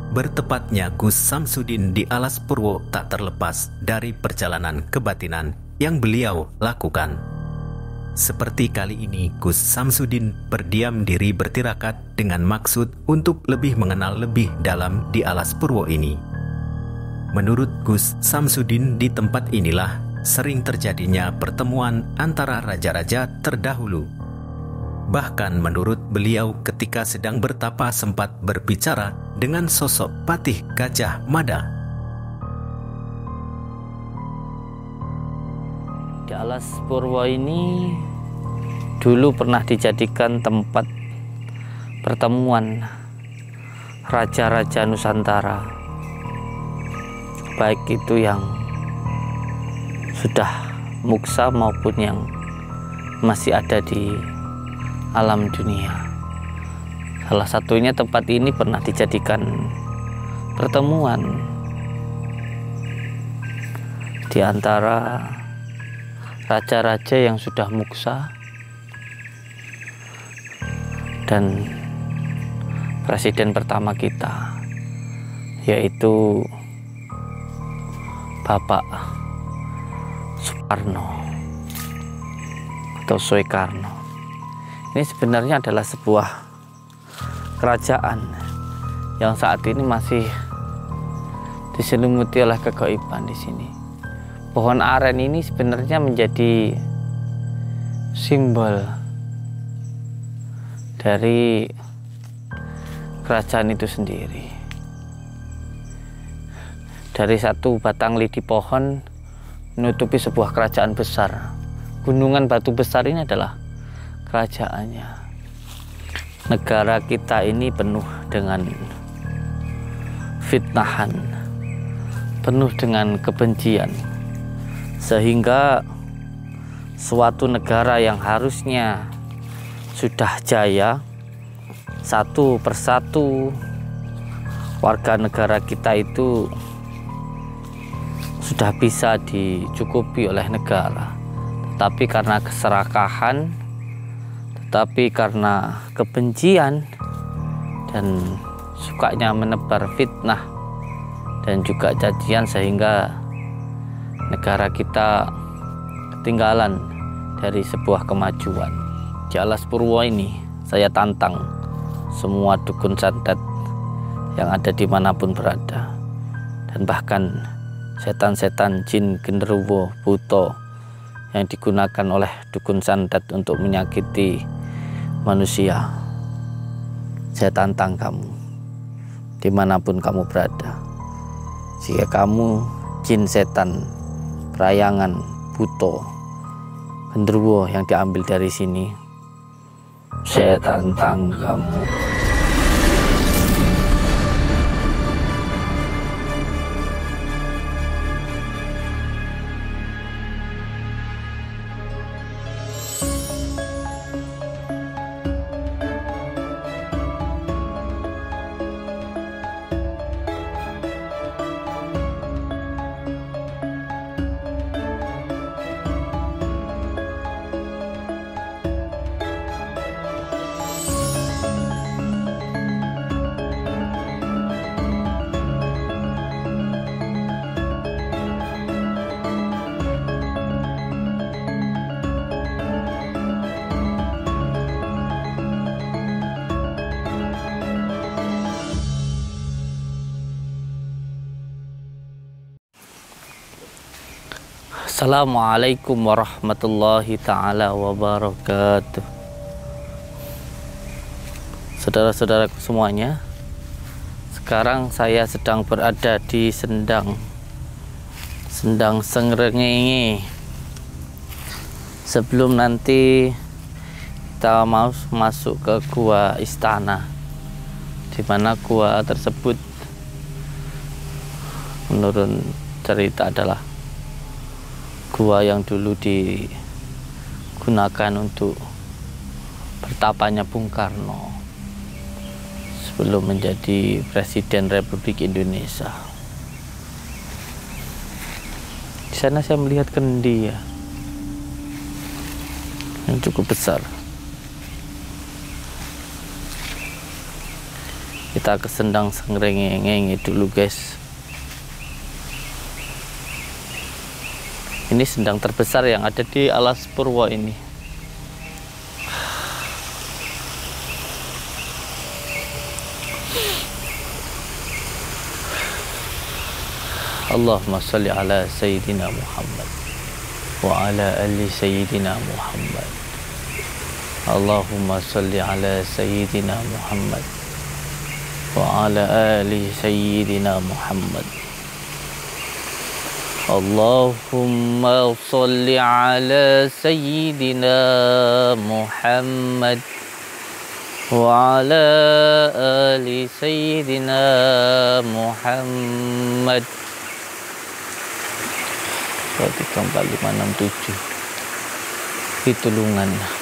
Bertepatnya Gus Samsudin di Alas Purwo tak terlepas dari perjalanan kebatinan yang beliau lakukan. Seperti kali ini, Gus Samsudin berdiam diri bertirakat dengan maksud untuk lebih mengenal lebih dalam di Alas Purwo ini. Menurut Gus Samsudin, di tempat inilah sering terjadinya pertemuan antara raja-raja terdahulu. Bahkan menurut beliau ketika sedang bertapa sempat berbicara dengan sosok Patih Gajah Mada. Di Alas Purwo ini dulu pernah dijadikan tempat pertemuan raja-raja Nusantara, baik itu yang sudah muksa maupun yang masih ada di alam dunia. Salah satunya tempat ini pernah dijadikan pertemuan di antara raja-raja yang sudah muksa dan presiden pertama kita, yaitu Bapak Soekarno atau Soekarno. Ini sebenarnya adalah sebuah kerajaan yang saat ini masih diselimuti oleh kegaiban di sini. Pohon aren ini sebenarnya menjadi simbol dari kerajaan itu sendiri. Dari satu batang lidi pohon menutupi sebuah kerajaan besar. Gunungan batu besar ini adalah kerajaannya. Negara kita ini penuh dengan fitnahan, penuh dengan kebencian, sehingga suatu negara yang harusnya sudah jaya, satu persatu warga negara kita itu sudah bisa dicukupi oleh negara, tetapi karena keserakahan, tetapi karena kebencian dan sukanya menebar fitnah dan juga cacian, sehingga negara kita ketinggalan dari sebuah kemajuan. Di Alas Purwo ini saya tantang semua dukun santet yang ada dimanapun berada, dan bahkan setan-setan jin genderuwo buto yang digunakan oleh dukun santet untuk menyakiti manusia. Saya tantang kamu dimanapun kamu berada, jika kamu jin, setan, perayangan, buto, genderuwo yang diambil dari sini, saya tantang kamu. Assalamualaikum warahmatullahi ta'ala wabarakatuh. Saudara-saudaraku semuanya, sekarang saya sedang berada di Sendang Sengrengenge. Sebelum nanti kita mau masuk ke gua istana, di mana gua tersebut menurut cerita adalah gua yang dulu digunakan untuk bertapanya Bung Karno sebelum menjadi Presiden Republik Indonesia. Di sana saya melihat kendi yang cukup besar. Kita ke Sendang Sangrengenge dulu guys. Ini sendang terbesar yang ada di Alas Purwo ini. Allahumma salli ala Sayyidina Muhammad wa ala ali Sayyidina Muhammad. Allahumma salli ala Sayyidina Muhammad wa ala ali Sayyidina Muhammad. Allahumma salli ala Sayyidina Muhammad wa ala ali Sayyidina Muhammad. 34567 di Tulungan.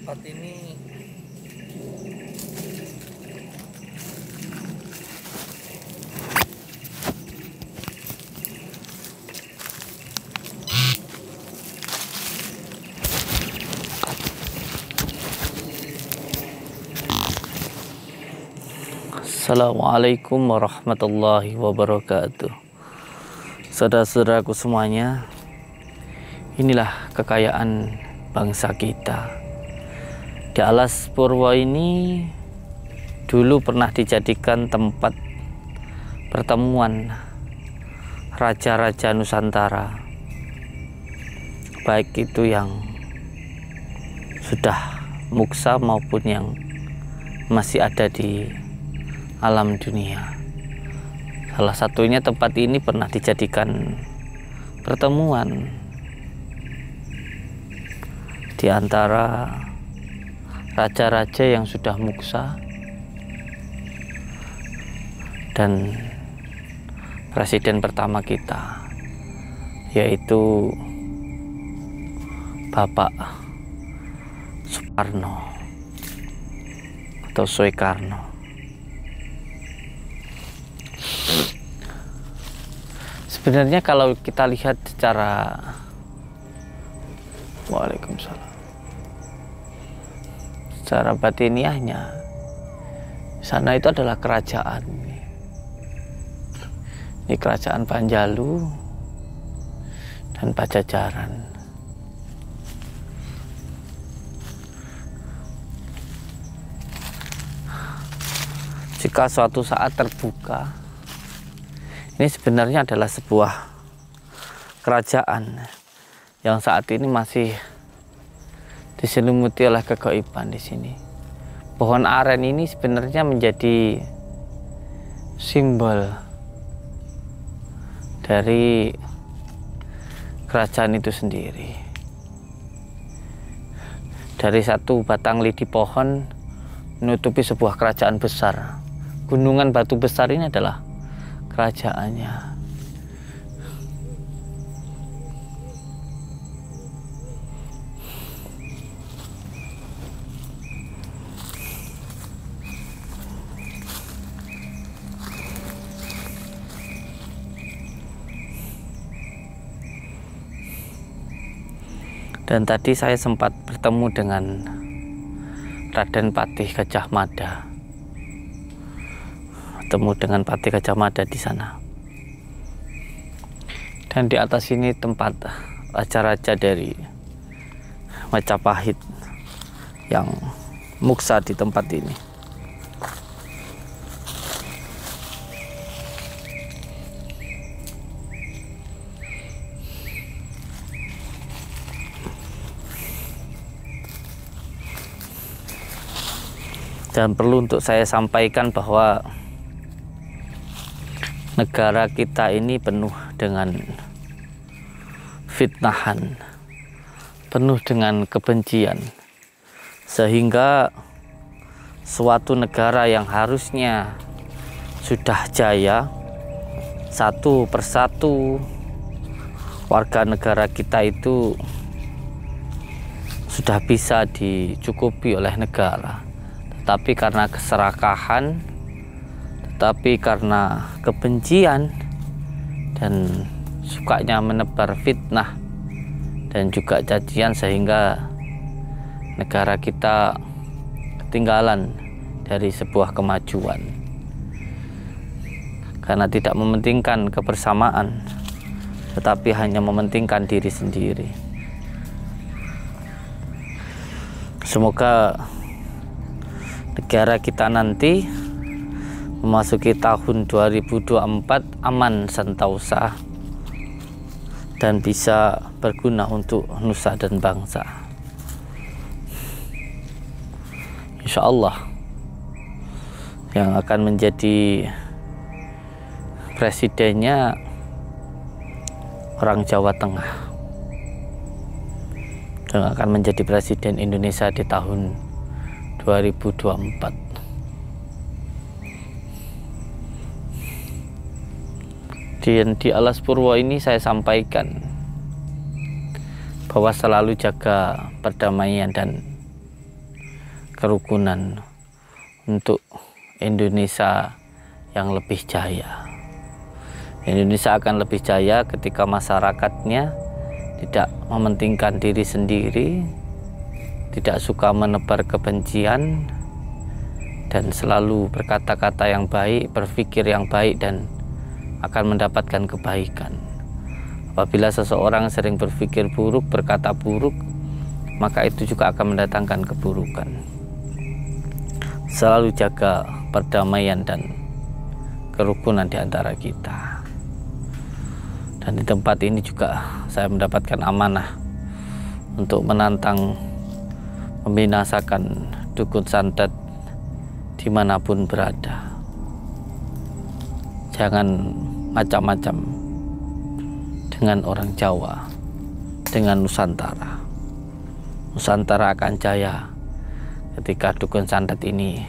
tempat ini Assalamualaikum warahmatullahi wabarakatuh. Saudara-saudaraku semuanya, inilah kekayaan bangsa kita. Di Alas Purwo ini dulu pernah dijadikan tempat pertemuan raja-raja Nusantara, baik itu yang sudah muksa maupun yang masih ada di alam dunia. Salah satunya tempat ini pernah dijadikan pertemuan di antara raja-raja yang sudah muksa dan presiden pertama kita, yaitu Bapak Soekarno atau Soekarno. Sebenarnya kalau kita lihat secara Waalaikumsalam, secara batiniahnya, sana itu adalah kerajaan. Ini kerajaan Panjalu dan Pajajaran. Jika suatu saat terbuka, ini sebenarnya adalah sebuah kerajaan yang saat ini masih diselimuti oleh kegaiban di sini. Pohon aren ini sebenarnya menjadi simbol dari kerajaan itu sendiri. Dari satu batang lidi pohon menutupi sebuah kerajaan besar. Gunungan batu besar ini adalah kerajaannya. Dan tadi saya sempat bertemu dengan Raden Patih Gajah Mada. Bertemu dengan Patih Gajah Mada di sana. Dan di atas ini tempat raja-raja dari Majapahit yang muksa di tempat ini. Dan perlu untuk saya sampaikan bahwa negara kita ini penuh dengan fitnahan, penuh dengan kebencian, sehingga suatu negara yang harusnya sudah jaya, satu persatu warga negara kita itu sudah bisa dicukupi oleh negara. Tetapi karena keserakahan, tetapi karena kebencian dan sukanya menebar fitnah dan juga cacian, sehingga negara kita ketinggalan dari sebuah kemajuan karena tidak mementingkan kebersamaan, tetapi hanya mementingkan diri sendiri. Semoga negara kita nanti memasuki tahun 2024 aman sentosa dan bisa berguna untuk nusa dan bangsa. Insya Allah yang akan menjadi presidennya orang Jawa Tengah, yang akan menjadi presiden Indonesia di tahun 2024. Di Alas Purwo ini saya sampaikan bahwa selalu jaga perdamaian dan kerukunan untuk Indonesia yang lebih jaya. Indonesia akan lebih jaya ketika masyarakatnya tidak mementingkan diri sendiri, tidak suka menebar kebencian, dan selalu berkata-kata yang baik, berpikir yang baik, dan akan mendapatkan kebaikan. Apabila seseorang sering berpikir buruk, berkata buruk, maka itu juga akan mendatangkan keburukan. Selalu jaga perdamaian dan kerukunan di antara kita. Dan di tempat ini juga saya mendapatkan amanah untuk menantang membinasakan dukun santet dimanapun berada. Jangan macam-macam dengan orang Jawa, dengan Nusantara. Nusantara akan jaya ketika dukun santet ini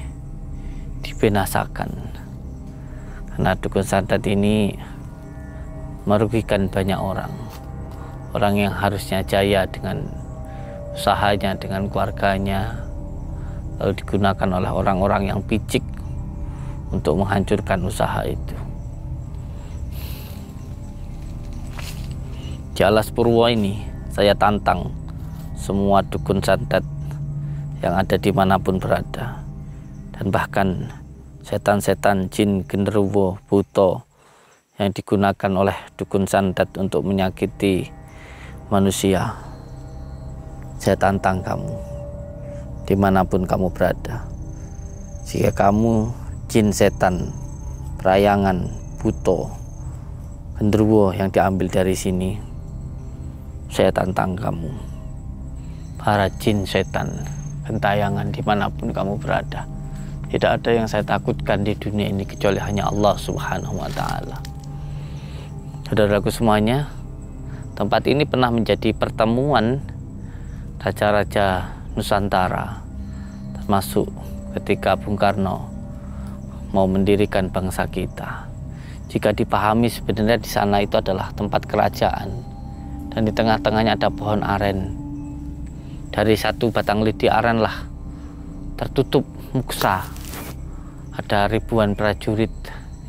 dibinasakan, karena dukun santet ini merugikan banyak orang yang harusnya jaya dengan usahanya, dengan keluarganya, lalu digunakan oleh orang-orang yang picik untuk menghancurkan usaha itu. Di Alas Purwo ini saya tantang semua dukun santet yang ada dimanapun berada, dan bahkan setan-setan, jin, genderuwo, buto yang digunakan oleh dukun santet untuk menyakiti manusia. Saya tantang kamu dimanapun kamu berada. Jika kamu jin, setan, perayangan, buto, genderuwo yang diambil dari sini, saya tantang kamu. Para jin, setan, gentayangan dimanapun kamu berada, tidak ada yang saya takutkan di dunia ini kecuali hanya Allah Subhanahu wa Ta'ala. Saudaraku semuanya, tempat ini pernah menjadi pertemuan raja-raja Nusantara, termasuk ketika Bung Karno mau mendirikan bangsa kita. Jika dipahami, sebenarnya di sana itu adalah tempat kerajaan, dan di tengah-tengahnya ada pohon aren. Dari satu batang lidi aren lah tertutup muksa. Ada ribuan prajurit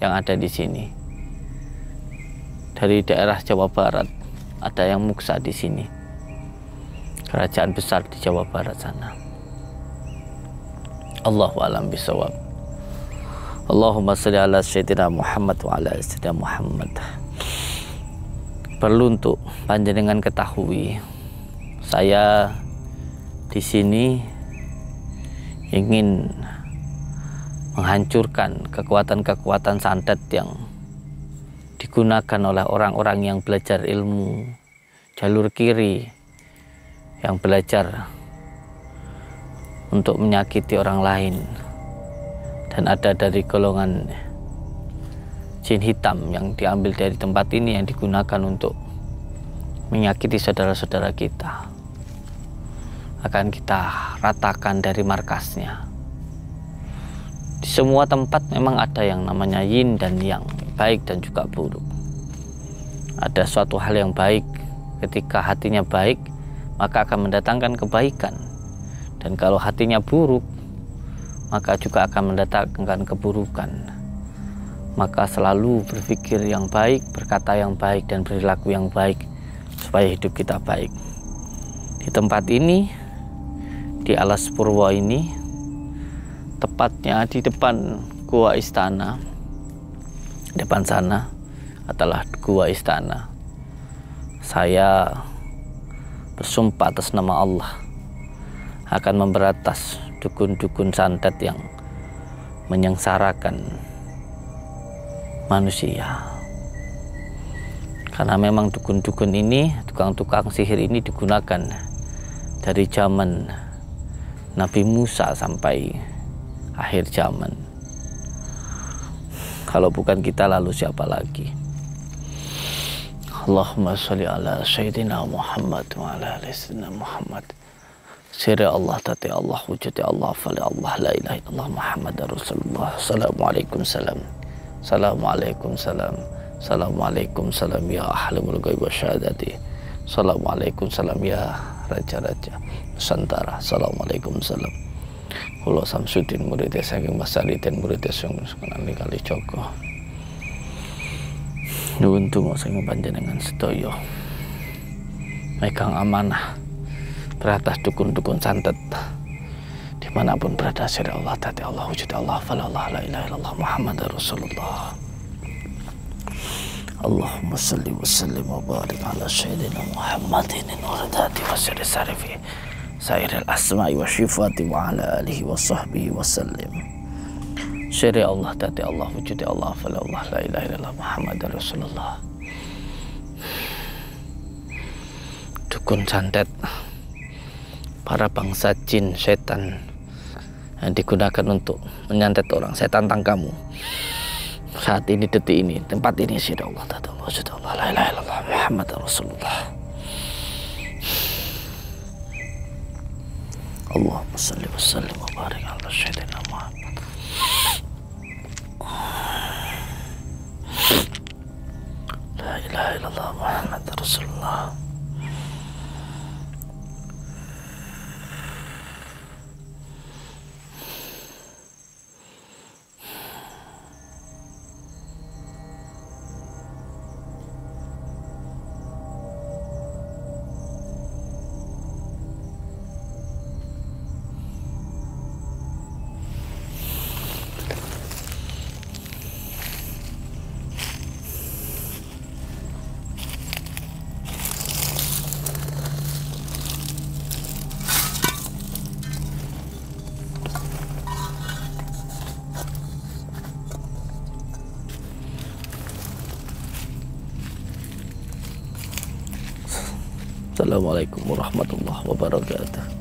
yang ada di sini. Dari daerah Jawa Barat ada yang muksa di sini. Kerajaan besar di Jawa Barat sana. Allahu a'lam bishawab. Allahumma sholli ala sayyidina Muhammad wa ala sayyidina Muhammad. Perlu untuk panjenengan ketahui, saya di sini ingin menghancurkan kekuatan-kekuatan santet yang digunakan oleh orang-orang yang belajar ilmu jalur kiri, yang belajar untuk menyakiti orang lain, dan ada dari golongan jin hitam yang diambil dari tempat ini yang digunakan untuk menyakiti saudara-saudara kita. Akan kita ratakan dari markasnya. Di semua tempat memang ada yang namanya yin dan yang, baik dan juga buruk. Ada suatu hal yang baik, ketika hatinya baik maka akan mendatangkan kebaikan, dan kalau hatinya buruk maka juga akan mendatangkan keburukan. Maka selalu berpikir yang baik, berkata yang baik, dan perilaku yang baik supaya hidup kita baik. Di tempat ini, di Alas Purwo ini, tepatnya di depan Gua Istana, depan sana adalah Gua Istana. Saya bersumpah atas nama Allah akan memberantas dukun-dukun santet yang menyengsarakan manusia. Karena memang dukun-dukun ini, tukang-tukang sihir ini digunakan dari zaman Nabi Musa sampai akhir zaman. Kalau bukan kita, lalu siapa lagi? Allahumma sholli ala sayyidina Muhammad wa ala ali sayyidina Muhammad. Siri Allah, tati Allah, wujudi Allah, fali Allah, la ilaha illallah Muhammad Rasulullah. Assalamualaikum salam. Assalamualaikum salam. Assalamualaikum salam ya ahlimul ghaib wa syahadati. Assalamualaikum salam ya raja-raja Nusantara. Assalamualaikum salam. Kula Samsudin muridé saking Mas Saridin muridé saking Sunan Kalijaga. Nuwun donga saking panjenengan sedaya. Megang amanah beratas dukun-dukun santet dimanapun berada sira Allah tati Allah wujud Allah falallah la ilaha illallah Muhammad Rasulullah. Allahumma salli wa sallim wa barik ala sayyidina Muhammadin nuradati wa sirri sarifi sairil asma'i wa syifati wa ala alihi wa sahbihi wa sallim. Siri Allah tati Allah wujud Allah falallah la ilaha illallah Muhammad Rasulullah. Dukun santet, para bangsa jin, setan yang digunakan untuk menyantet orang. Saya tantang kamu saat ini, detik ini, tempat ini, sira Allah ta'ala la ilaha illallah Muhammad Rasulullah. Allahumma salli wa sallim wa barik ala sayyidina Muhammad. La ilaha illallah Muhammad Rasulullah. Assalamualaikum warahmatullahi wabarakatuh.